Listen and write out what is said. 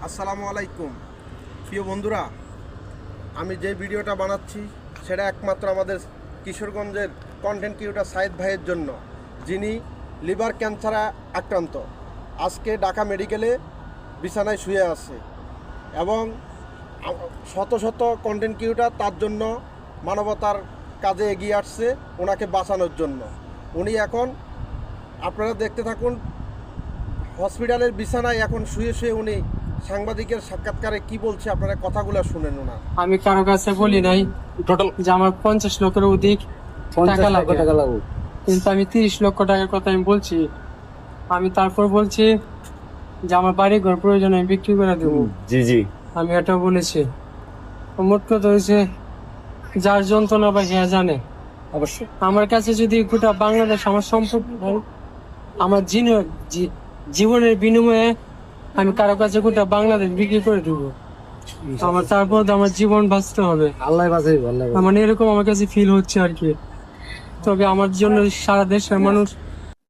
আসসালামু আলাইকুম প্রিয় বন্ধুরা, আমি যে ভিডিওটা বানাচ্ছি সেটা একমাত্র আমাদের কিশোরগঞ্জের কন্টেন্ট ক্রিয়েটর সাইদ ভাইয়ের জন্য, যিনি লিভার ক্যান্সারে আক্রান্ত। আজকে ঢাকা মেডিকেলে বিছানায় শুয়ে আছে এবং শত শত কন্টেন্ট ক্রিয়েটর তার জন্য মানবতার কাজে এগিয়ে আসছে ওনাকে বাঁচানোর জন্য। উনি এখন, আপনারা দেখতে থাকুন, হসপিটালের বিছানায় এখন শুয়ে শুয়ে উনি সাংবাদিকের সাক্ষাৎকারে কি বলছে, আপনারা কথাগুলো শুনেন ওনার। আমি কারো কাছে বলি নাই টোটাল যে আমার 50 লক্ষের অধিক টাকা লাগবে, কিন্তু আমি 30 লক্ষ টাকার কথা আমি বলছি। আমি তারপর বলছি যে আমার বাড়ি ঘর প্রয়োজন আমি বিক্রি করে দেবো। জি জি, আমি এটা বলেছি। মোট কথা হয়েছে যার যন্ত্রণা বা হ্যাঁ জানে। অবশ্যই আমার কাছে যদি গোটা বাংলাদেশ আমার সম্পদ হয়, আমার জীবনের বিনিময়ে আমি কারো কাছে গোটা বাংলাদেশ বিক্রি করে দেবো। আমার তারপর আমার জীবন বাঁচতে হবে। আল্লাহ বাঁচাইব, আল্লাহ মানে এরকম আমার কাছে ফিল হচ্ছে আর কি। তবে আমার জন্য সারা দেশের মানুষ